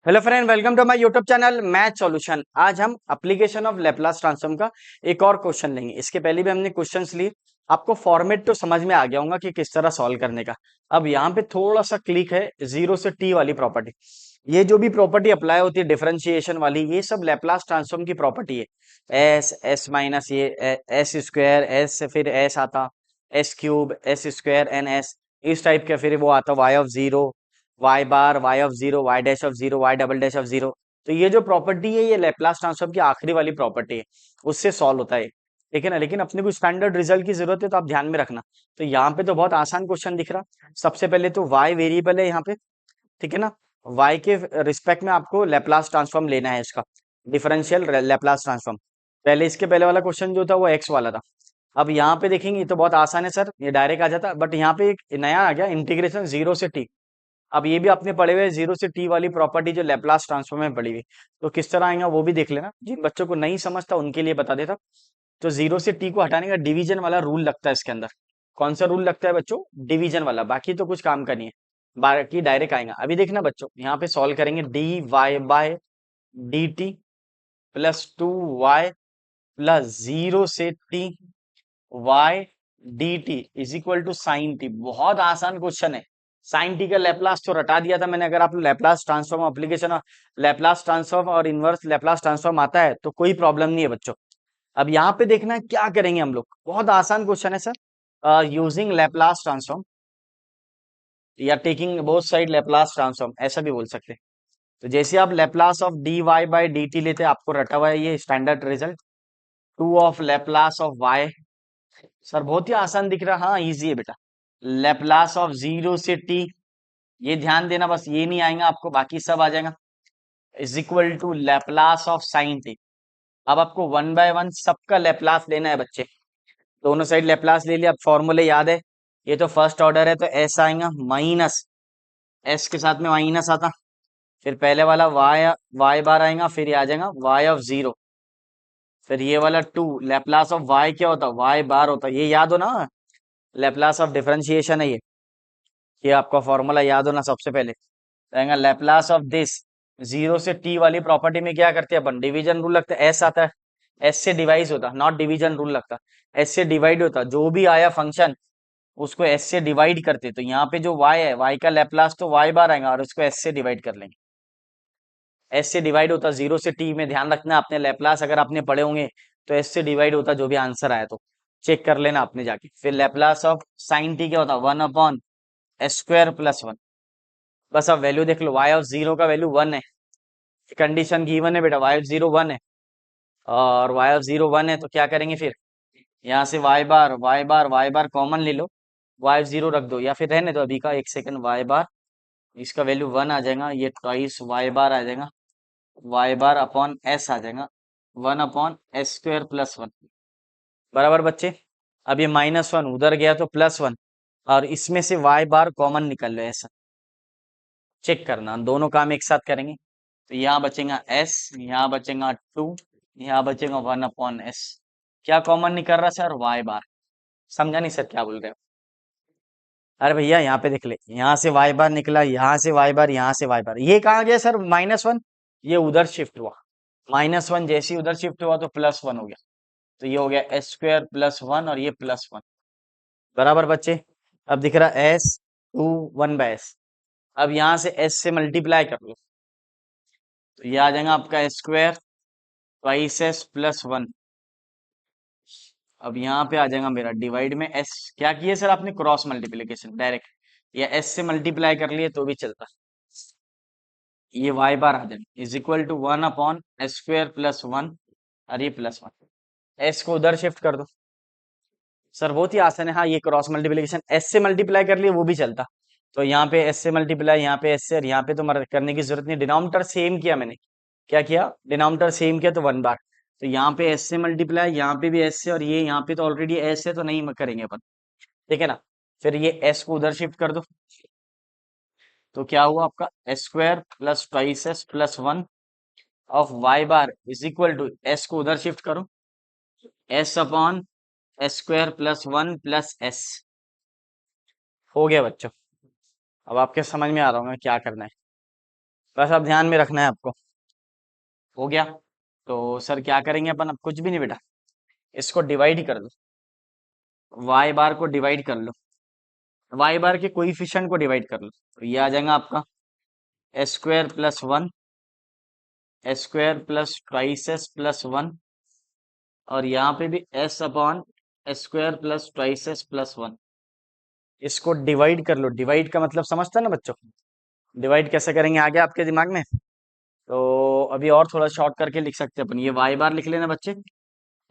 Hello friend, welcome to my YouTube channel math solution. आज हम application of Laplace transform का एक और क्वेश्चन लेंगे। इसके पहले भी हमने क्वेश्चंस लिए। आपको फॉर्मेट तो समझ में आ गया होगा कि किस तरह सॉल्व करने का। अब यहाँ पे थोड़ा सा क्लिक है जीरो से टी वाली प्रॉपर्टी। ये जो भी प्रॉपर्टी अप्लाई होती है डिफरेंशिएशन वाली, ये सब लैपलास ट्रांसफॉर्म की प्रॉपर्टी है। एस एस माइनस ये एस स्क्वायर, एस से फिर एस आता, s cube, s square and s, इस टाइप का फिर वो आता y of zero, y bar, y of zero, y dash of zero, y double dash of zero. तो ये जो प्रॉपर्टी है ये लैपलास ट्रांसफॉर्म की आखिरी वाली प्रॉपर्टी है, उससे सॉल्व होता है। ठीक है ना। लेकिन अपने को स्टैंडर्ड रिजल्ट की जरूरत है तो आप ध्यान में रखना। तो यहाँ पे तो बहुत आसान क्वेश्चन दिख रहा। सबसे पहले तो वाई वेरिएबल है यहाँ पे। ठीक है ना। वाई के रिस्पेक्ट में आपको लैपलास ट्रांसफॉर्म लेना है इसका, डिफरेंशियल लैपलास ट्रांसफॉर्म। पहले इसके पहले वाला क्वेश्चन जो था वो एक्स वाला था। अब यहाँ पे देखेंगे ये तो बहुत आसान है सर, ये डायरेक्ट आ जाता, बट यहाँ पे एक नया आ गया, इंटीग्रेशन जीरो से टी। अब ये भी आपने पढ़े हुए जीरो से टी वाली प्रॉपर्टी जो लैपलास ट्रांसफॉर्म में पड़ी हुई, तो किस तरह आएगा वो भी देख लेना। जिन बच्चों को नहीं समझता उनके लिए बता देता। तो जीरो से टी को हटाने का डिवीजन वाला रूल लगता है इसके अंदर। कौन सा रूल लगता है बच्चों? डिवीजन वाला। बाकी तो कुछ काम का नहीं है, बाकी डायरेक्ट आएगा। अभी देखना बच्चों, यहाँ पे सॉल्व करेंगे D Y by D T plus two Y plus zero से T Y D T is equal to sine T. बहुत आसान क्वेश्चन है। साइन टी का लैपलास तो रटा दिया था मैंने। अगर आप Laplace transform application, Laplace transform और इनवर्स लैपलास ट्रांसफॉर्म आता है तो कोई प्रॉब्लम नहीं है बच्चों। अब यहाँ पे देखना है क्या करेंगे हम लोग। बहुत आसान क्वेश्चन है सर। यूजिंग लैपलास ट्रांसफॉर्म या taking both side Laplace transform, ऐसा भी बोल सकते हैं। तो जैसे आप Laplace of d y by d t लेते हैं, आपको रटा हुआ है ये standard result, two of Laplace of y. Sir बहुत ही आसान दिख रहा है। हाँ इजी है बेटा। लेप्लास ऑफ जीरो से टी, ये ध्यान देना, बस ये नहीं आएगा आपको, बाकी सब आ जाएगा। Is equal to Laplace of sine t. अब आपको वन बाय वन सबका लेप्लास लेना है बच्चे। दोनों साइड लेप्लास ले लिया। अब फॉर्मूले याद है, ये तो फर्स्ट ऑर्डर है तो एस आएगा माइनस, एस के साथ में माइनस आता, फिर पहले वाला वाई, वाई बार आएगा, फिर ये आ जाएगा वाई ऑफ जीरो, फिर ये वाला टू। लेप्लास ऑफ वाई क्या होता है? वाई बार होता है, ये याद हो ना। लेप्लास ऑफ डिफरेंशिएशन है ये आपका फॉर्मूला याद होना सबसे पहले रहेगा। लेप्लास ऑफ दिस, जीरो से टी वाली प्रॉपर्टी में क्या करते हैं अपन? डिवीजन रूल लगता है। एस आता है, एस से डिवाइड होता, नॉट डिवीजन रूल लगता, एस से डिवाइड होता। जो भी आया फंक्शन उसको एस से डिवाइड करते। तो यहाँ पे जो y है, y का लेप्लास तो y बार आएगा और उसको एस से डिवाइड कर लेंगे। एस से डिवाइड होता जीरो से टी में, ध्यान रखना आपने लेप्लास अगर आपने पढ़े होंगे तो एस से डिवाइड होता जो भी आंसर आया तो चेक कर लेना आपने जाके। फिर लेप्लास ऑफ साइन टी क्या होता? One upon s square plus one. बस अब वैल्यू देख लो, y ऑफ जीरो का वैल्यू वन है, कंडीशन गिवन है बेटा, y ऑफ जीरो वन है। और y ऑफ जीरो वन है तो क्या करेंगे फिर? यहाँ से y बार कॉमन ले लो, y ऑफ जीरो रख दो, या फिर रहने दो अभी का, एक सेकंड। y बार, इसका वैल्यू वन आ जाएगा, ये ट्वाइस y बार आ जाएगा, y बार अपॉन s आ जाएगा, one upon s square plus one. बराबर बच्चे। अब ये माइनस वन उधर गया तो प्लस वन, और इसमें से y बार कॉमन निकल लो, ऐसा चेक करना। दोनों काम एक साथ करेंगे तो यहाँ बचेगा s, यहाँ बचेगा टू, यहाँ बचेगा वन अपॉन एस। क्या कॉमन निकल रहा है सर? y बार। समझा नहीं सर क्या बोल रहे हो? अरे भैया यहाँ पे देख ले, यहाँ से y बार निकला, यहाँ से y बार, यहाँ से y बार, ये कहाँ गया सर? माइनस वन, ये उधर शिफ्ट हुआ। माइनस वन जैसे ही उधर शिफ्ट हुआ तो प्लस वन हो गया। तो ये हो गया एस स्क्वायर प्लस वन और ये प्लस वन। बराबर बच्चे। अब दिख रहा s to one by s. अब यहाँ से एस से मल्टीप्लाई कर लो तो ये आ जाएगा आपका square twice s plus one. अब यहाँ पे आ जाएगा मेरा डिवाइड में एस। क्या किया सर आपने? क्रॉस मल्टीप्लीकेशन डायरेक्ट, या एस से मल्टीप्लाई कर लिए तो भी चलता। ये वाई बार आ जाएगा is equal to one upon s square plus one, और ये प्लस वन। एस को उधर शिफ्ट कर दो। सर बहुत ही आसान है। हाँ ये क्रॉस मल्टीप्लीकेशन एस से मल्टीप्लाई कर लिए वो भी चलता। तो यहाँ पे एस से मल्टीप्लाई, यहाँ पे एस से, और यहाँ पे तो करने की जरूरत नहीं, डिनोमिनेटर सेम किया मैंने। क्या किया? डिनोमिनेटर सेम किया तो वन बार। तो यहाँ पे एस से मल्टीप्लाई, यहाँ पे भी एस से, और ये यहाँ पे तो ऑलरेडी एस है तो नहीं करेंगे अपन। ठीक है ना। फिर ये एस को उधर शिफ्ट कर दो तो क्या हुआ आपका? S square plus twice s plus one of y bar is equal to, s को उधर शिफ्ट करो, s upon s square plus one plus s. हो गया बच्चों। अब आपके समझ में आ रहा होगा क्या करना है। बस अब ध्यान में रखना है आपको। हो गया। तो सर क्या करेंगे अपन, अब कुछ भी नहीं बेटा, इसको डिवाइड कर दो, वाई बार को डिवाइड कर लो, वाई बार के कोइफिशिएंट को डिवाइड कर लो, तो ये आ जाएगा आपका s square plus one, S square plus twice s plus one, और यहाँ पे भी S upon s square plus twice s plus one. इसको डिवाइड कर लो, डिवाइड का मतलब समझता है ना बच्चों, डिवाइड कैसे करेंगे आगे आपके दिमाग में। तो अभी और थोड़ा शॉर्ट करके लिख सकते हैं अपन, ये वाई बार लिख लेना बच्चे,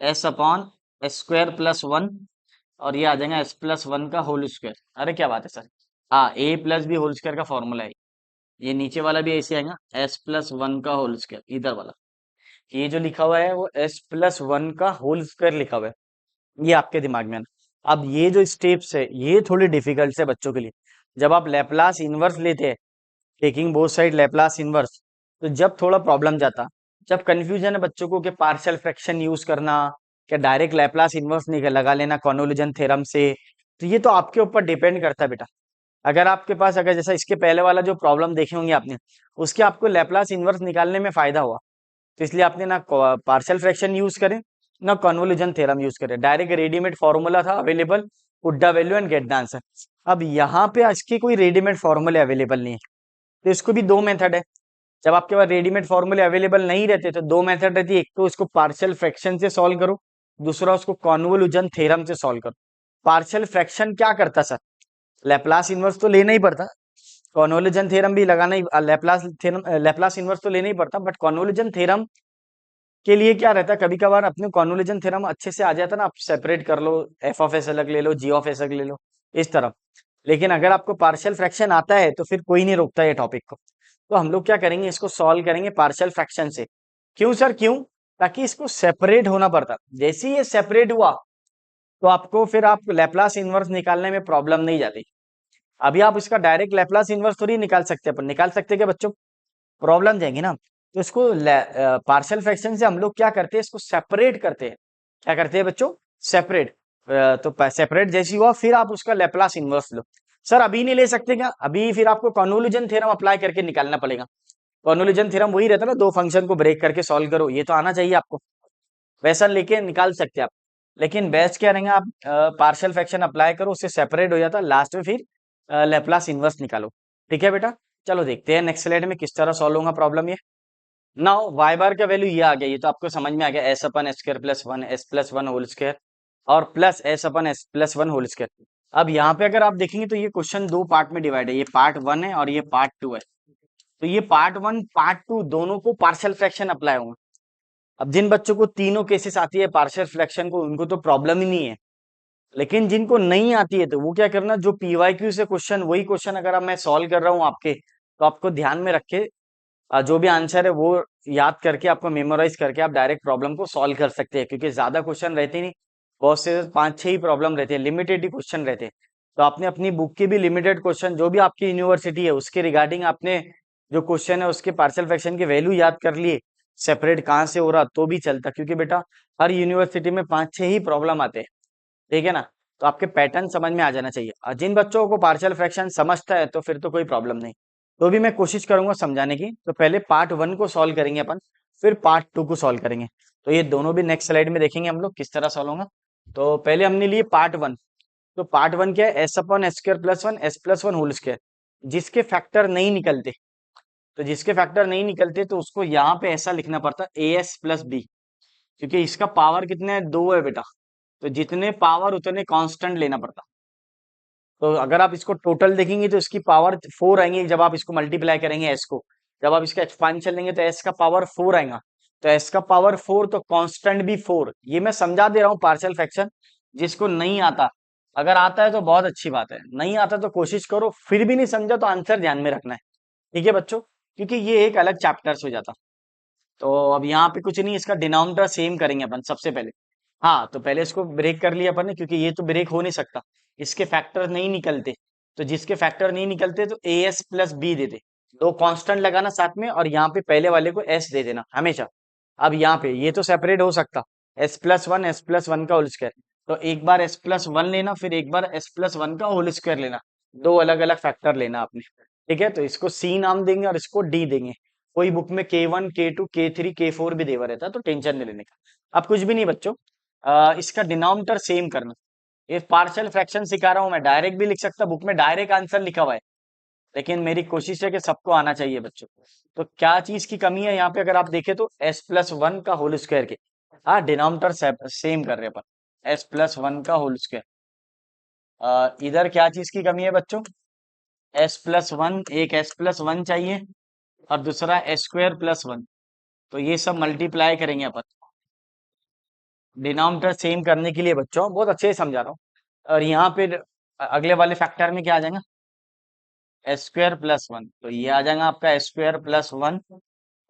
S upon s square plus one, और ये आ जाएगा एस प्लस वन का होल स्क्वायर। अरे क्या बात है सर, हाँ ए प्लस बी होल स्क्वायर का फॉर्मूला है। ये नीचे वाला भी ऐसे आएगा, एस प्लस वन का होल स्क्वायर, इधर वाला ये जो लिखा हुआ है वो एस प्लस वन का होल स्क्वायर लिखा हुआ है, ये आपके दिमाग में है ना। अब ये जो स्टेप्स है ये थोड़ी डिफिकल्ट है बच्चों के लिए। जब आप लैपलास इनवर्स लेते हैं, taking both side Laplace inverse, तो जब थोड़ा प्रॉब्लम जाता, जब कंफ्यूजन है बच्चों को कि पार्शियल फ्रैक्शन यूज करना, क्या डायरेक्ट लैपलास इनवर्स नहीं लगा लेना कॉन्वोल्यूशन थ्योरम से, तो ये तो आपके ऊपर डिपेंड करता है बेटा। अगर आपके पास, अगर जैसा इसके पहले वाला जो प्रॉब्लम देखे होंगे आपने, उसके आपको लैपलास इनवर्स निकालने में फायदा हुआ, तो इसलिए आपने ना पार्शियल फ्रैक्शन यूज करे ना कन्वोल्यूशन थ्योरम यूज करे, डायरेक्ट रेडीमेड फॉर्मूला था available, put the value and get the answer. अब यहाँ पे इसकी कोई रेडीमेड फॉर्मूले अवेलेबल नहीं है, तो इसको भी दो मेथड है। जब आपके पास रेडीमेड फॉर्मूले अवेलेबल नहीं रहते तो दो मेथड रहती है, एक तो इसको पार्शियल फ्रैक्शन से सॉल्व करो, दूसरा उसको कन्वोल्यूशन थ्योरम से सॉल्व करो। पार्शियल फ्रैक्शन क्या करता सर, लैपलास इनवर्स तो लेना ही पड़ता, कॉन्वोल्यूशन थ्योरम भी लगाना ही, लैपलास थ्योरम लैपलास इनवर्स तो लेना ही पड़ता, बट कॉन्वोल्यूशन थ्योरम के लिए क्या रहता है, कभी कभार अपने कॉन्वोल्यूशन थ्योरम अच्छे से आ जाता है ना, आप सेपरेट कर लो, एफ ऑफ एस अलग ले लो, जी ऑफ एस अलग ले लो, इस तरह। लेकिन अगर आपको पार्शियल फ्रैक्शन आता है तो फिर कोई नहीं रोकता ये टॉपिक को। तो हम लोग क्या करेंगे, इसको सॉल्व करेंगे पार्शियल फ्रैक्शन से। क्यों सर, क्यों? ताकि इसको सेपरेट होना पड़ता, जैसे ही ये सेपरेट हुआ तो आपको फिर आप लैपलास इनवर्स निकालने में प्रॉब्लम नहीं जाती। अभी आप इसका डायरेक्ट लैपलास इनवर्स थोड़ी निकाल सकते हैं, अपन निकाल सकते हैं क्या बच्चों, प्रॉब्लम जाएंगी ना। तो इसको पार्शियल फ्रैक्शन से हम लोग क्या करते हैं, इसको सेपरेट करते हैं। क्या करते हैं बच्चों, सेपरेट। तो सेपरेट जैसी हुआ फिर आप उसका लैपलास इनवर्स लो। सर अभी नहीं ले सकते क्या, अभी फिर आपको कन्वोल्यूशन थ्योरम अप्लाई करके निकालना पड़ेगा। कन्वोल्यूशन थ्योरम वही रहता है ना, दो फंक्शन को ब्रेक करके सॉल्व करो, ये तो आना चाहिए आपको, वैसा लेके निकाल सकते हैं आप। लेकिन बेस्ट क्या रहेगा, आप पार्शियल फ्रैक्शन अप्लाई करो, उससे सेपरेट हो जाता, लास्ट में फिर लैपलास इनवर्स निकालो। ठीक है बेटा, चलो देखते हैं नेक्स्ट स्लाइड में किस तरह सॉल्व होगा प्रॉब्लम ये। नाउ वाई बार का वैल्यू ये आ गया, ये तो आपको समझ में आ गया, S upon S square plus one, S plus one whole square, और plus S upon S plus one whole square. अब यहाँ पे अगर आप देखेंगे तो ये क्वेश्चन दो पार्ट में डिवाइड है, ये पार्ट वन है और ये पार्ट टू है। तो ये पार्ट वन पार्ट टू दोनों को पार्शियल फ्रैक्शन अप्लाई होगा। अब जिन बच्चों को तीनों केसेस आती है पार्शियल फ्रैक्शन को, उनको तो प्रॉब्लम ही नहीं है। लेकिन जिनको नहीं आती है तो वो क्या करना, जो पीवाईक्यू से क्वेश्चन, वही क्वेश्चन अगर अब मैं सॉल्व कर रहा हूँ आपके, तो आपको ध्यान में रख के जो भी आंसर है वो याद करके, आपको मेमोराइज करके आप डायरेक्ट प्रॉब्लम को सॉल्व कर सकते हैं, क्योंकि ज्यादा क्वेश्चन रहते नहीं, बहुत से पांच छह ही प्रॉब्लम रहते हैं, लिमिटेड ही क्वेश्चन रहते हैं। तो आपने अपनी बुक की भी लिमिटेड क्वेश्चन, जो भी आपकी यूनिवर्सिटी है उसके रिगार्डिंग आपने जो क्वेश्चन है उसके पार्शियल फ्रैक्शन की वैल्यू याद कर लिए, सेपरेट कहाँ से हो रहा तो भी चलता, क्योंकि बेटा हर यूनिवर्सिटी में पांच छह ही प्रॉब्लम आते हैं। ठीक है ना, तो आपके पैटर्न समझ में आ जाना चाहिए, और जिन बच्चों को पार्शियल फ्रैक्शन समझता है तो फिर तो कोई प्रॉब्लम नहीं। तो भी मैं कोशिश करूंगा समझाने की, तो पहले पार्ट वन को सॉल्व करेंगे अपन, फिर पार्ट टू को सॉल्व करेंगे। तो ये दोनों भी नेक्स्ट स्लाइड में देखेंगे हम लोग किस तरह सॉल्व होगा। तो पहले हमने लिए पार्ट वन। तो पार्ट वन क्या है, s upon s square plus one, S plus one whole square, जिसके फैक्टर नहीं निकलते, तो जिसके फैक्टर नहीं निकलते तो उसको यहाँ पे ऐसा लिखना पड़ता ए एस प्लस बी, क्योंकि इसका पावर कितने है, दो है बेटा, तो जितने पावर उतने कांस्टेंट लेना पड़ता। तो अगर आप इसको टोटल देखेंगे तो इसकी पावर फोर आएंगे, जब आप इसको मल्टीप्लाई करेंगे एस को, जब आप इसका एक्सपांशन लेंगे तो एस का पावर फोर आएगा, तो एस का पावर फोर तो कांस्टेंट भी फोर। ये मैं समझा दे रहा हूँ पार्शियल फ्रैक्शन, जिसको नहीं आता, अगर आता है तो बहुत अच्छी बात है, नहीं आता तो कोशिश करो, फिर भी नहीं समझा तो आंसर ध्यान में रखना है। ठीक है बच्चों, क्योंकि ये एक अलग चैप्टर हो जाता। तो अब यहाँ पे कुछ नहीं, इसका डिनोमिनेटर सेम करेंगे अपन सबसे पहले। हाँ, तो पहले इसको ब्रेक कर लिया अपन ने, क्योंकि ये तो ब्रेक हो नहीं सकता, इसके फैक्टर नहीं निकलते। तो जिसके फैक्टर नहीं निकलते तो ए एस प्लस बी दे दे, दो कांस्टेंट लगाना साथ में, और यहाँ पे पहले वाले को एस दे देना हमेशा। अब यहाँ पे ये तो सेपरेट हो सकता, एस प्लस वन का होल स्क्वायर, तो एक बार एस प्लस वन लेना, फिर एक बार एस प्लस वन का होल स्क्वायर लेना, दो अलग अलग फैक्टर लेना आपने। ठीक है, तो इसको सी नाम देंगे और इसको डी देंगे। कोई बुक में K1 K2 K3 K4 भी देवा रहता है, तो टेंशन नहीं लेने का। अब कुछ भी नहीं बच्चों, इसका डिनोमिनेटर सेम करना। ये पार्शियल फ्रैक्शन सिखा रहा हूं मैं, डायरेक्ट भी लिख सकता, बुक में डायरेक्ट आंसर लिखा हुआ है, लेकिन मेरी कोशिश है कि सबको आना चाहिए बच्चों। तो क्या चीज की कमी है यहाँ पे, अगर आप देखें तो S+1 का होल स्क्वायर के, हाँ डिनोमिनेटर सेम कर रहे हैं अपन, S+1 का होल स्क्वायर। इधर क्या चीज की कमी है बच्चों, S+1, एक S+1 चाहिए और दूसरा S² + 1। तो ये सब मल्टीप्लाई करेंगे अपन, डिनोमिनेटर सेम करने के लिए बच्चों, बहुत अच्छे से समझा रहा हूँ। और यहाँ पे अगले वाले फैक्टर में क्या आ जाएगा, S² + 1, तो ये आ जाएगा आपका S² + 1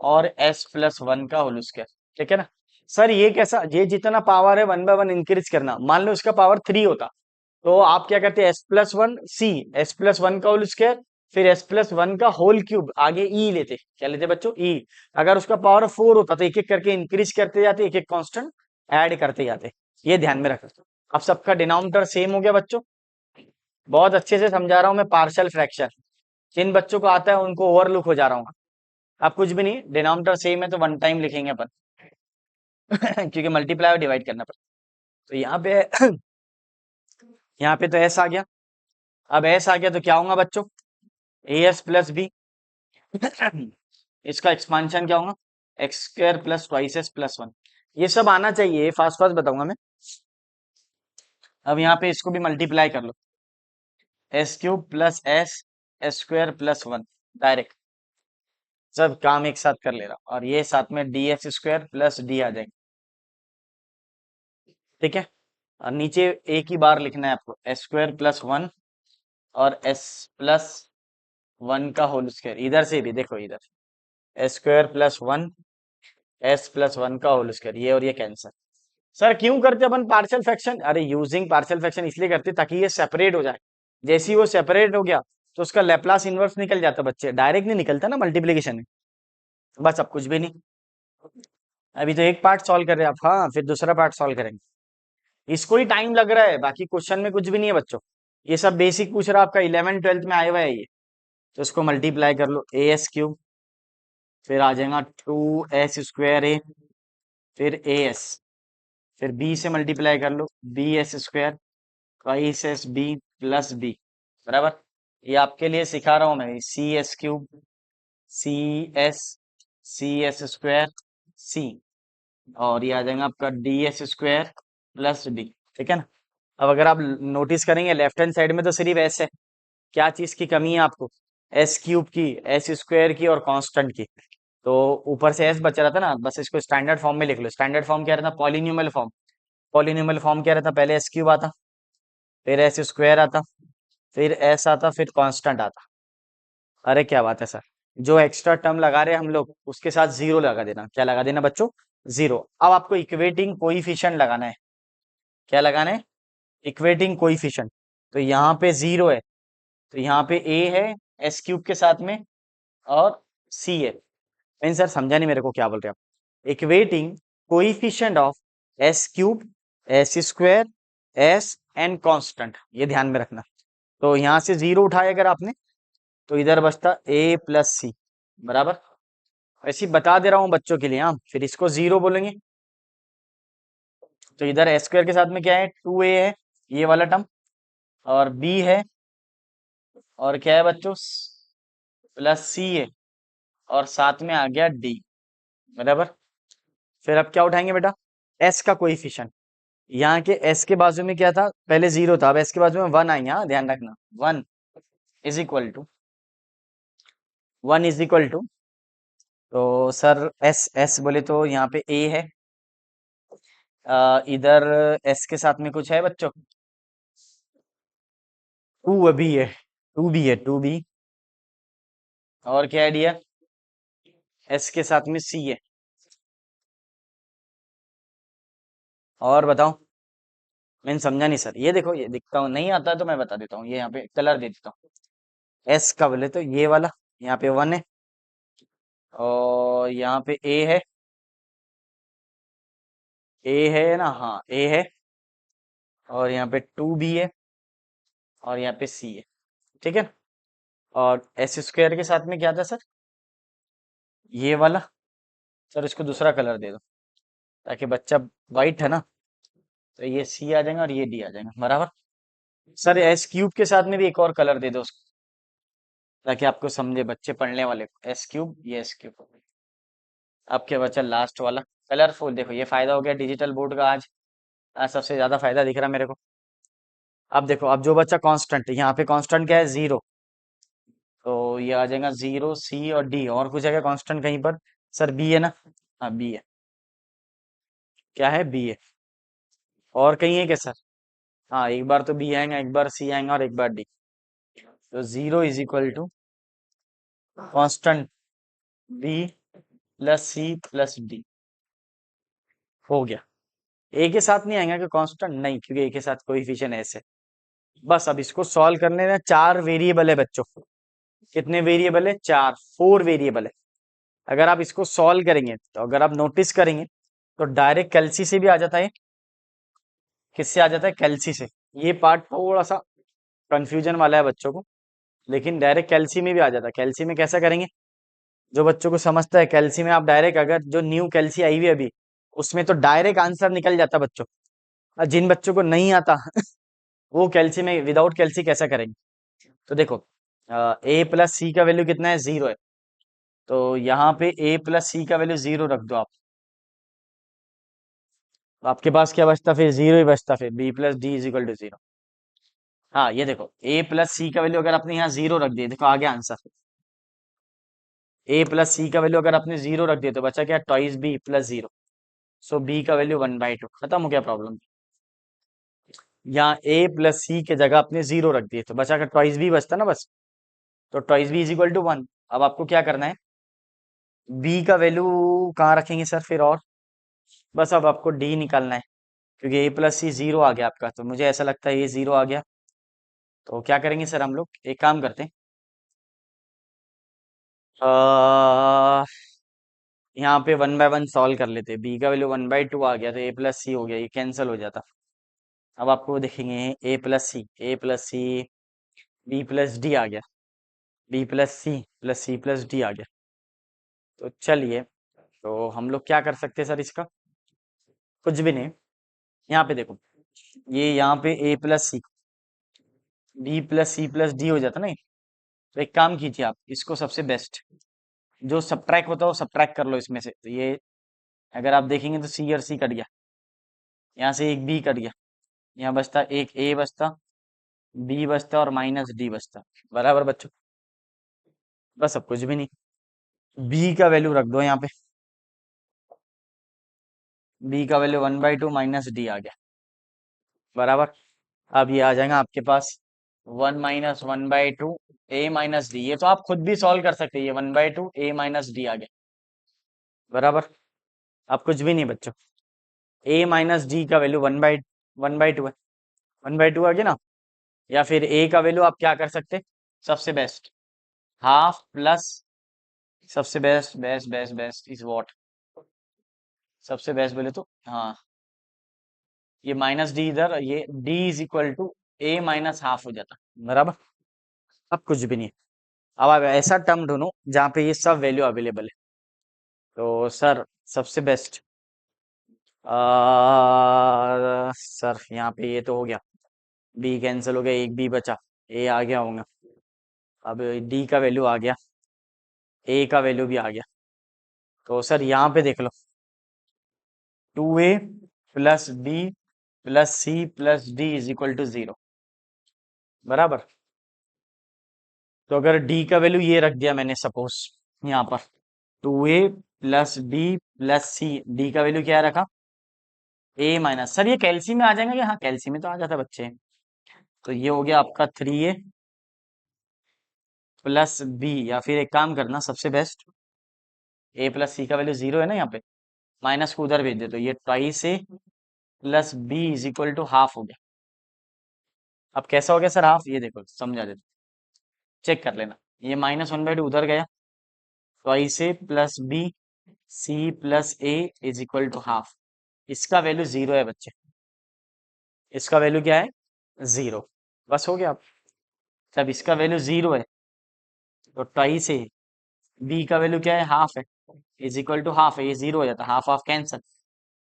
और S+1 का होल स्क्वायर। ठीक है ना सर, ये कैसा, ये जितना पावर है 1/1 इंक्रीज करना, मान लो इसका पावर 3 होता, तो आप क्या करते हैं, S+1 सी, S+1 का होल स्क्वायर, फिर S+1 का होल क्यूब, आगे ई लेते, क्या लेते बच्चों, ई। अगर उसका पावर 4 होता तो एक एक करके इंक्रीज करते जाते, एक एक कांस्टेंट ऐड करते जाते। ये ध्यान में रखो। अब सबका डिनोमिनेटर सेम हो गया बच्चों, बहुत अच्छे से समझा रहा हूं मैं पार्शियल फ्रैक्शन, जिन बच्चों को आता है उनको ओवरलुक हो जा रहा हूँ। अब कुछ भी नहीं, डिनोमिनेटर सेम है तो वन टाइम लिखेंगे अपन क्योंकि मल्टीप्लाई और डिवाइड करना पड़ता। तो यहाँ पे यहाँ पे तो एस आ गया। अब एस आ गया तो क्या होगा बच्चों, AS+B इसका एक्सपांशन क्या होगा, X² + 2S+1। ये सब आना चाहिए, फास्ट फास्ट बताऊंगा मैं। अब यहाँ पे इसको भी मल्टीप्लाई कर लो, S³ + S S² + 1, डायरेक्ट सब काम एक साथ कर ले रहा हूं, और ये साथ में DS² + D आ जाएंगे। ठीक है, और नीचे एक ही बार लिखना है आपको, S² + 1 और S+1 का होल स्क्वायर, इधर से भी देखो, इधर S² + 1 S+1 का होल स्क्वायर, ये और ये कैंसर। सर क्यों करते अपन पार्शियल फ्रैक्शन, अरे यूजिंग पार्शियल फ्रैक्शन इसलिए करते ताकि ये सेपरेट हो जाए। जैसे ही वो सेपरेट हो गया तो उसका लैप्लास इनवर्स निकल जाता बच्चे, डायरेक्ट नहीं निकलता ना मल्टीप्लीकेशन में। बस अब कुछ भी नहीं, अभी तो एक पार्ट सॉल्व कर रहे हैं आप, हाँ फिर दूसरा पार्ट सॉल्व करेंगे। इसको ही टाइम लग रहा है, बाकी क्वेश्चन में कुछ भी नहीं है बच्चों। ये सब बेसिक पूछ रहा है, आपका 11th 12th में आया हुआ है ये। तो इसको मल्टीप्लाई कर लो, AS³, फिर आ जाएगा 2S²A, फिर AS, फिर B से मल्टीप्लाई कर लो, BS² + B बराबर। ये आपके लिए सिखा रहा हूं मैं, CS³ CS C, और ये आ जाएगा आपका DS² + D। ठीक है ना। अब अगर आप नोटिस करेंगे लेफ्ट हैंड साइड में तो सिर्फ S है, क्या चीज की कमी है आपको, S³ की, S² की और कांस्टेंट की। तो ऊपर से S बचा रहता ना, बस इसको स्टैंडर्ड फॉर्म में लिख लो। स्टैंडर्ड फॉर्म क्या रहता, पॉलिन्यूमल फॉर्म। पॉलिन्यूमल फॉर्म क्या रहता, पहले S³ आता, फिर S² आता, फिर S आता, फिर कांस्टेंट आता। अरे क्या बात है सर, जो एक्स्ट्रा टर्म लगा रहे हैं हम लोग उसके साथ जीरो लगा देना, क्या लगा देना बच्चों, जीरो। अब आपको इक्वेटिंग कोइफिशिएंट लगाना है, क्या लगाना है, इक्वेटिंग कोइफिशिएंट। तो यहाँ पे जीरो है, तो यहाँ पे A है S³ के साथ में, और C है। नहीं सर समझा नहीं मेरे को क्या बोल रहे हैं आप, equating coefficient of S³ S² S and constant, ये ध्यान में रखना। तो यहाँ से जीरो उठाए अगर आपने, तो इधर बचता A + C बराबर। ऐसे ही बता दे रहा हूँ बच्चों के लिए, हाँ फिर इसको जीरो बोलेंगे। तो इधर S² के साथ में क्या है, 2A है, ये वाला टर्म, और B है, और क्या है बच्चों, +C है, और साथ में आ गया D बराबर। फिर अब क्या उठाएंगे बेटा, S का कोइफिशिएंट। यहाँ के S के बाजू में क्या था, पहले जीरो था, अब S के बाजू में 1 आएंगे, हाँ ध्यान रखना। 1 तो सर S बोले तो यहाँ पे A है, इधर S के साथ में कुछ है बच्चों, 2 अभी है, 2B है, 2B, और क्या आइडिया, S के साथ में C है। और बताओ, मैंने समझा नहीं सर, ये देखो ये दिखता हूँ, नहीं आता है तो मैं बता देता हूँ, ये यहाँ पे कलर दे देता हूँ। S का बोले तो ये वाला, यहाँ पे 1 है, और यहाँ पे A है, A है ना, हाँ A है, और यहाँ पे 2B है, और यहाँ पे C है। ठीक है, और एस स्क्वायर के साथ में क्या था सर? ये वाला। सर इसको दूसरा कलर दे दो, ताकि बच्चा वाइट है ना, तो ये सी आ जाएगा और ये डी आ जाएगा, बराबर। सर एस क्यूब के साथ में भी एक और कलर दे दो उसको, ताकि आपको समझे बच्चे पढ़ने वाले को। एस क्यूब, ये एस क्यूब। आपके बच्चा लास्ट वाला कलरफुल। देखो ये फायदा हो गया डिजिटल बोर्ड का आज सबसे ज्यादा फायदा दिख रहा मेरे को। अब देखो, अब जो बच्चा कांस्टेंट, यहाँ पे कांस्टेंट क्या है? जीरो। तो ये आ जाएगा जीरो, सी और डी। और कुछ है क्या कांस्टेंट कहीं पर? सर बी है ना। हाँ बी है। क्या है? बी है। और कहीं है क्या सर? हाँ, एक बार तो बी आएगा, एक बार सी आएगा और एक बार डी। तो zero is equal to constant B plus C plus D. हो गया। ए के साथ नहीं आएगा कि कांस्टेंट? नहीं, क्योंकि ए के साथ कोएफिशिएंट ऐसे। बस अब इसको सॉल्व करने में चार वेरिएबल है बच्चों। कितने वेरिएबल है? चार, फोर वेरिएबल है। अगर आप इसको सॉल्व करेंगे, तो अगर आप नोटिस करेंगे, तो डायरेक्ट कैल्सी से भी आ जाता है। किससे आ जाता है? कैल्सी से। ये पार्ट थोड़ा सा कंफ्यूजन वाला है बच्चों को, लेकिन डायरेक्ट कैल्सी में भी आ जाता है। कैल्सी में कैसा करेंगे? जो बच्चों को समझता है, कैल्सी में आप डायरेक्ट, अगर जो न्यू कैल्सी आई हुई है अभी, उसमें तो डायरेक्ट आंसर निकल जाता है बच्चों। और जिन बच्चों को नहीं आता वो कैल्सी में विदाउट कैल्सी कैसा करेंगे? तो देखो, ए प्लस सी का वैल्यू कितना है? जीरो है। तो यहाँ पे ए प्लस सी का वैल्यू जीरो रख दो आप। तो आपके पास क्या बचता? फिर जीरो ही बचता। फिर B plus D is equal to zero. हाँ ये देखो, ए प्लस सी का वैल्यू अगर आपने यहाँ जीरो रख दिया, देखो आ गया आंसर। ए प्लस सी का वैल्यू अगर आपने जीरो रख दिया, तो बचा क्या? Twice B plus zero. So B का वैल्यू वन बाई टू। खत्म हो गया प्रॉब्लम। यहाँ ए प्लस सी के जगह आपने जीरो रख दिए, तो बचा का ट्वाइस बी बचता ना बस। तो twice B is equal to one. अब आपको क्या करना है? बी का वैल्यू कहाँ रखेंगे सर फिर? और बस अब आपको डी निकालना है, क्योंकि ए प्लस सी जीरो आ गया आपका, तो मुझे ऐसा लगता है ये जीरो आ गया। तो क्या करेंगे सर? हम लोग एक काम करते हैं, यहाँ पे वन बाय वन सॉल्व कर लेते हैं। बी का वैल्यू वन बाई टू आ गया, तो ए प्लस सी हो गया, ये कैंसिल हो जाता। अब आपको देखेंगे A plus C, A plus C, B plus D आ गया, B plus C plus D आ गया। तो चलिए, तो हम लोग क्या कर सकते हैं सर इसका? कुछ भी नहीं। यहाँ पे देखो, ये यहाँ पे A plus C, B plus C plus D हो जाता नहीं। तो एक काम कीजिए आप, इसको सबसे बेस्ट, जो सब्ट्रैक्ट होता है वो सब्ट्रैक्ट कर लो इसमें से। तो ये अगर आप देखेंगे तो सी और सी कट गया, यहाँ से एक बी कट गया, यहाँ बचता एक ए बचता, बी बचता और माइनस डी बचता। बराबर बच्चों? बस अब कुछ भी नहीं। बी का वैल्यू रख दो यहाँ पे। बी का value one by two minus D आ गया, बराबर। अब ये आ जाएगा आपके पास one minus one by two A minus D. ये तो आप खुद भी सॉल्व कर सकते हैं, ये one by two A minus D आ गया, बराबर। अब कुछ भी नहीं बच्चों। ए माइनस डी का वैल्यू वन बाई टू है। वन बाई टू आ गया ना। या फिर ए का वैल्यू आप क्या कर सकते? सबसे बेस्ट, हाफ प्लस, सबसे best best best best is what? सबसे बेस्ट बोले तो हाँ, ये माइनस डी इधर, ये D is equal to A minus half हो जाता, बराबर। अब कुछ भी नहीं है। अब आप ऐसा टर्म ढूंढो जहाँ पे ये सब वैल्यू अवेलेबल है। तो सर सबसे बेस्ट, सर यहाँ पे ये तो हो गया, बी कैंसिल हो गया, एक बी बचा, ए आ गया होगा। अब डी का वैल्यू आ गया, ए का वैल्यू भी आ गया। तो सर यहाँ पे देख लो, two A plus B plus C plus D is equal to zero, बराबर। तो अगर डी का वैल्यू ये रख दिया मैंने सपोज यहाँ पर, two A plus B plus C, D का वैल्यू क्या रखा? ए माइनस। सर ये कैल्सी में आ जाएगा कि? हाँ कैल्सी में तो आ जाता है बच्चे। तो ये हो गया आपका थ्री ए प्लस बी, या फिर एक काम करना सबसे बेस्ट, ए प्लस सी का वैल्यू जीरो है ना यहाँ पे, माइनस को उधर भेज दे, तो ये twice A plus B is equal to half हो गया। अब कैसा हो गया सर हाफ? ये देखो समझा देते, चेक कर लेना। ये माइनस वन बाई टू उधर गया, twice A plus B C plus A is equal to half. इसका वैल्यू जीरो है बच्चे, इसका वैल्यू क्या है? जीरो। बस हो गया। अब जब इसका वैल्यू जीरो है, तो टाई से बी का वैल्यू क्या है, हाफ है, इज इक्वल टू हाफ है, ये जीरो हो जाता है, हाफ हाफ कैंसल,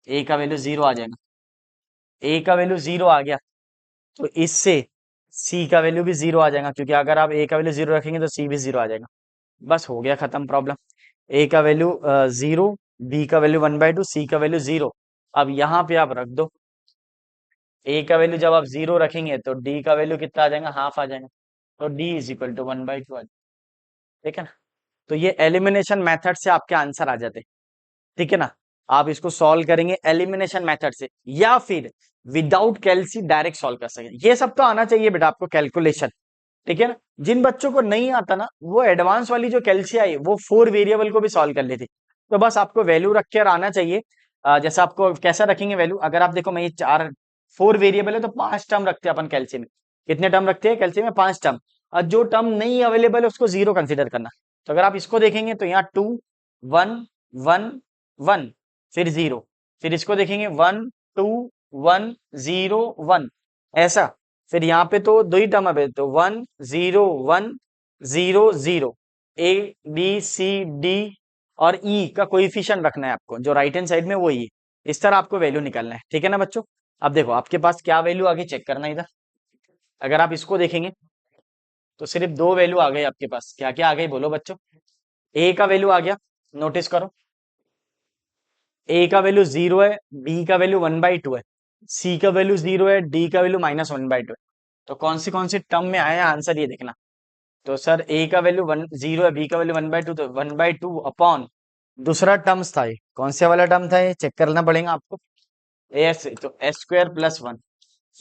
ए का वैल्यू जीरो आ जाएगा, ए का वैल्यू जीरो आ गया, तो इससे सी का वैल्यू भी जीरो आ जाएगा, क्योंकि अगर आप ए का वैल्यू जीरो रखेंगे तो सी भी जीरो आ जाएगा। बस हो गया खत्म प्रॉब्लम। ए का वैल्यू जीरो, बी का वैल्यू 1/2, सी का वैल्यू जीरो। अब यहाँ पे आप रख दो, ए का वैल्यू जब आप जीरो रखेंगे तो डी का वैल्यू कितना आ जाएगा, हाफ आ जाएगा, तो डी इज इक्वल टू 1/2 आ जाएगा। ठीक है ना, तो ये एलिमिनेशन मेथड से आपके आंसर आ जाते हैं। ठीक है ना, आप इसको सॉल्व करेंगे एलिमिनेशन मेथड से, या फिर विदाउट कैलसी डायरेक्ट सॉल्व कर सकेंगे। ये सब तो आना चाहिए बेटा आपको, कैलकुलेशन। ठीक है ना, जिन बच्चों को नहीं आता ना, वो एडवांस वाली जो कैलसी आई वो 4 वेरिएबल को भी सॉल्व कर लेती। तो बस आपको वैल्यू रख कर आना चाहिए। जैसे आपको कैसा रखेंगे वैल्यू, अगर आप देखो मैं ये 4 वेरिएबल है तो 5 टर्म रखते हैं अपन कैलसी में। कितने टर्म रखते हैं कैलसी में, 5 टर्म। और जो टर्म नहीं अवेलेबल है उसको जीरो कंसिडर करना। तो अगर आप इसको देखेंगे तो यहाँ 2 1 1 1, फिर जीरो, फिर इसको देखेंगे 1 2 1 0 1, ऐसा। फिर यहाँ पे तो दो ही टर्म है, तो 1 0 1 0 0, ए बी सी डी और ई का कोइफिशिएंट रखना है आपको, जो राइट हैंड साइड में वो ई। इस तरह आपको वैल्यू निकालना है। ठीक है ना बच्चों, अब देखो आपके पास क्या वैल्यू आगे चेक करना है इधर। अगर आप इसको देखेंगे तो सिर्फ दो वैल्यू आ गई आपके पास, क्या क्या आ गई बोलो बच्चों। ए का वैल्यू आ गया, नोटिस करो, ए का वैल्यू जीरो है, बी का वैल्यू 1/2 है, सी का वैल्यू जीरो है, डी का वैल्यू -1/2 है। तो कौन सी टर्म में आया आंसर ये देखना। तो सर ए का वैल्यू 1 0 है, बी का वैल्यू 1/2, तो 1/2 अपॉन दूसरा टर्म्स था ये, कौन से वाला टर्म था ये चेक करना पड़ेगा आपको। एस, तो एस स्क्वायर प्लस 1,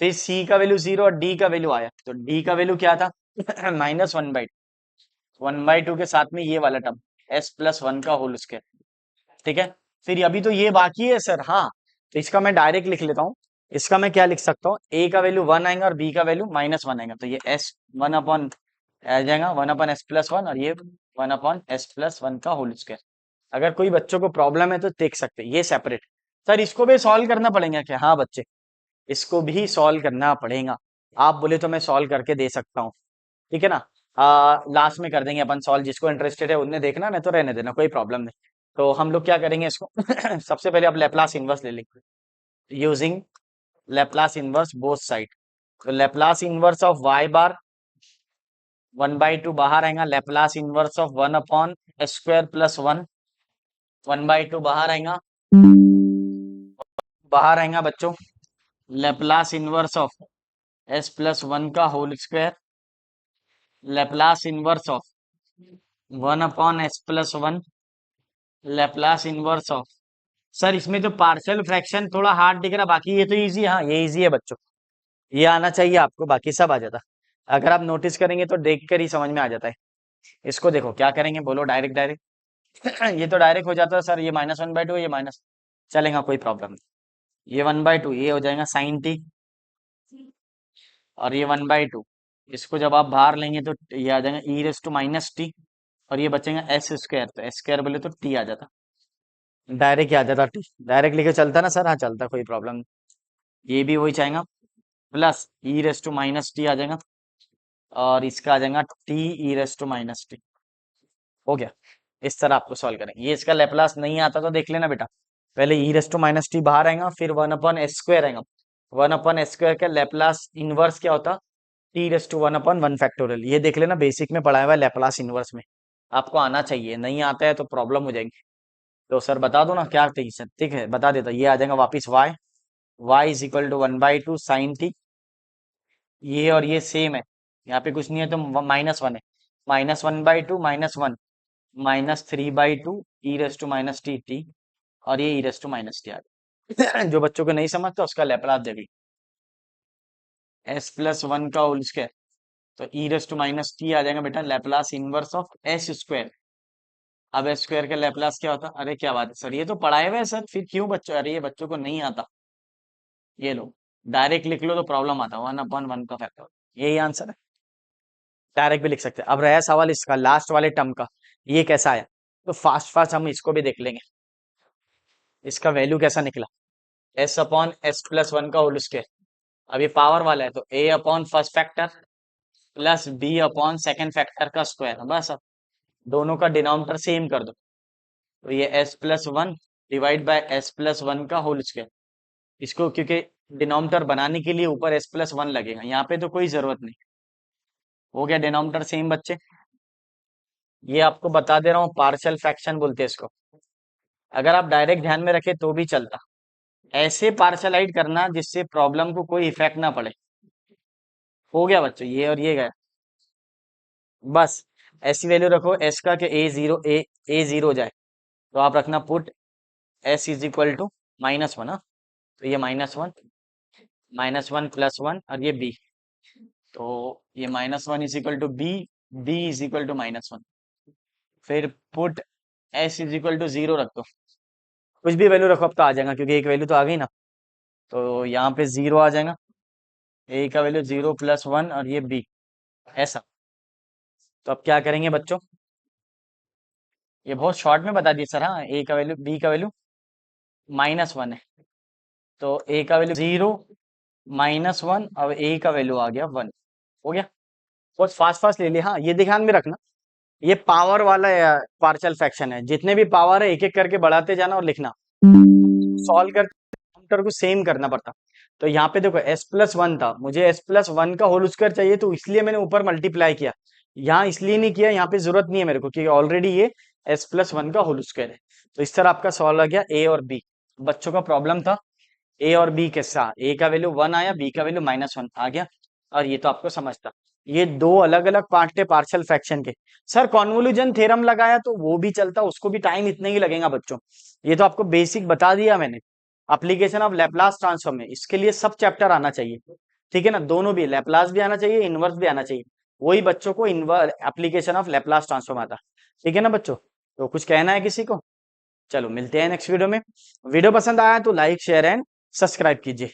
फिर सी का वैल्यू जीरो और डी का वैल्यू आया, तो डी का वैल्यू क्या था -1/2 के साथ में ये वाला टर्म एस प्लस 1 का होल स्क्वायर। ठीक है, फिर अभी तो ये बाकी है सर, हाँ, तो इसका मैं डायरेक्ट लिख लेता हूँ। इसका मैं क्या लिख सकता हूँ, ए का वैल्यू 1 आएगा और बी का वैल्यू -1 आएगा, तो ये एस 1 अपॉन आ जाएगा 1 अपॉन एस प्लस 1, और ये 1 अपॉन एस प्लस 1 का होल स्क्वायर। अगर कोई बच्चों को प्रॉब्लम है तो देख सकते हैं, ये सेपरेट। सर इसको भी सॉल्व करना पड़ेगा क्या, हाँ बच्चे, इसको भी सॉल्व करना पड़ेगा। आप बोले तो मैं सॉल्व करके दे सकता हूँ। ठीक है ना, लास्ट में कर देंगे अपन सॉल्व, जिसको इंटरेस्टेड है उन्हें देखना, नहीं तो रहने देना, कोई प्रॉब्लम नहीं। तो हम लोग क्या करेंगे इसको सबसे पहले आप लेप्लास इनवर्स ले लेंगे using Laplace inverse both side. तो Laplace inverse of y bar 1/2 बाहर आएगा, Laplace inverse of 1 upon square plus 1 1/2 बाहर आएगा बच्चों, Laplace inverse of s plus 1 का whole square, Laplace inverse of 1 upon s plus 1, Laplace inverse of, sir इसमें तो partial fraction थोड़ा हार्ड दिख रहा, बाकी ये तो इजी है, हाँ ये इजी है बच्चों, ये आना चाहिए आपको, बाकी सब आ जाता। अगर आप नोटिस करेंगे तो देख कर ही समझ में आ जाता है। इसको देखो क्या करेंगे बोलो, डायरेक्ट डायरेक्ट ये तो डायरेक्ट हो जाता है सर, ये -1/2, ये माइनस, चलेगा कोई प्रॉब्लम नहीं। ये 1/2 ये हो जाएगा साइन टी, और ये 1/2, इसको जब आप बाहर लेंगे तो ये आ जाएगा ई रेस टू माइनस टी, और ये बचेगा एस स्क्वायर, तो एस स्क्वायर बोले तो टी आ जाता, डायरेक्ट ही आ जाता टी, डायरेक्ट लेके चलता ना सर, हाँ चलता, कोई प्रॉब्लम नहीं। ये भी वही चाहेगा, plus E raise to minus T आ जाएगा, और इसका आ जाएगा T E raise to minus T. हो गया, इस तरह आपको सॉल्व करेंगे। ये इसका लेप्लास नहीं आता तो देख लेना बेटा, पहले e raise to minus t बाहर आएगा, फिर 1 अपॉन एस स्क्वायर आएगा, 1 अपॉन एस स्क्वायर का लेप्लास इनवर्स क्या होता, t raise to 1 upon 1 factorial. ये देख लेना, बेसिक में पढ़ाया हुआ है लेप्लास इनवर्स में, आपको आना चाहिए, नहीं आता है तो प्रॉब्लम हो जाएगी। तो सर बता दो ना क्या चाहिए सर, ठीक है बता देता, ये आ जाएगा वापिस y, y is equal to 1/2 sine t, ये और ये सेम है, यहाँ पे कुछ नहीं है तो -1 है, -1/2 -1 -3/2 E raise to minus T T, और ये E raise to minus T आ गया जो बच्चों को नहीं समझता उसका लेप्लास देख ली, एस प्लस 1 का होल स्क्वायर, तो ई रेस टू माइनस टी आ जाएगा बेटा Laplace inverse of S square. अब एस स्क्वायर का लेप्लास क्या होता, अरे क्या बात है सर, ये तो पढ़ाए हुए हैं सर, फिर क्यों बच्चों, अरे ये बच्चों को नहीं आता, ये लो डायरेक्ट लिख लो तो प्रॉब्लम आता, 1/1 का फैक्टर, यही आंसर है, डायरेक्ट भी लिख सकते हैं। अब रहा सवाल इसका लास्ट वाले टर्म का, ये कैसा आया, तो फास्ट फास्ट हम इसको भी देख लेंगे, इसका वैल्यू कैसा निकला, एस अपॉन एस प्लस 1 का होल स्क्वायर। अब ये पावर वाला है तो A upon first factor plus B upon second factor का स्क्वायर, बस अब दोनों का डिनोमिनेटर सेम कर दो, तो ये S plus one divide by S plus one का होल स्क्वायर। इसको क्योंकि डिनोमिनेटर बनाने के लिए ऊपर एस प्लस वन लगेगा, यहाँ पे तो कोई जरूरत नहीं। हो गया डिनोमिनेटर सेम बच्चे। ये आपको बता दे रहा हूँ, पार्शियल फ्रैक्शन बोलते हैं इसको। अगर आप डायरेक्ट ध्यान में रखे तो भी चलता, ऐसे पार्शलाइज करना जिससे प्रॉब्लम को कोई इफेक्ट ना पड़े। हो गया बच्चों, ये और ये गया। बस ऐसी वैल्यू रखो एस का कि ए जीरो जाए, तो आप रखना put S is equal to minus one. तो ये माइनस वन प्लस वन, और ये बी, तो ये minus one is equal to B, B is equal to minus one. फिर put S is equal to zero रख दो, कुछ भी वैल्यू रखो अब तो आ जाएगा, क्योंकि एक वैल्यू तो आ गई ना। तो यहाँ पे जीरो आ जाएगा, ए का वैल्यू जीरो प्लस वन, और ये बी, ऐसा। तो अब क्या करेंगे बच्चों, ये बहुत शॉर्ट में बता दिए सर। हाँ, ए का वैल्यू बी का वैल्यू माइनस वन है, तो ए का वैल्यू जीरो माइनस वन, और ए का वैल्यू आ गया वन। हो गया, बहुत फास्ट फास्ट ले लिया। हाँ, ये ध्यान में रखना, ये पावर वाला पार्शियल फ्रैक्शन है, जितने भी पावर है एक एक करके बढ़ाते जाना और लिखना। सॉल्व करते को सेम करना पड़ता। तो यहाँ पे देखो एस प्लस वन था, मुझे एस प्लस वन का होल स्क्वायर चाहिए, तो इसलिए मैंने ऊपर मल्टीप्लाई किया। यहाँ इसलिए नहीं किया, यहाँ पे जरूरत नहीं है मेरे को, क्योंकि ऑलरेडी ये एस प्लस वन का होल स्क्वायर है। तो इस तरह आपका सॉल्व आ गया ए और बी। बच्चों का प्रॉब्लम था ए और बी के साथ, ए का वैल्यू वन आया, बी का वैल्यू माइनस वन आ गया, और ये तो आपको समझता। ये दो अलग अलग पार्ट थे पार्शियल फ्रैक्शन के। सर कॉन्वोल्यूशन थ्योरम लगाया तो वो भी चलता, उसको भी टाइम इतना ही लगेगा बच्चों। ये तो आपको बेसिक बता दिया मैंने। एप्लीकेशन ऑफ लैपलास ट्रांसफॉर्म में इसके लिए सब चैप्टर आना चाहिए, ठीक है ना। दोनों भी, लैपलास भी आना चाहिए, इनवर्स भी आना चाहिए। वही बच्चों को inverse application of Laplace transform आता, ठीक है ना बच्चों। तो कुछ कहना है किसी को? चलो मिलते हैं नेक्स्ट वीडियो में। वीडियो पसंद आया तो लाइक शेयर एंड सब्सक्राइब कीजिए।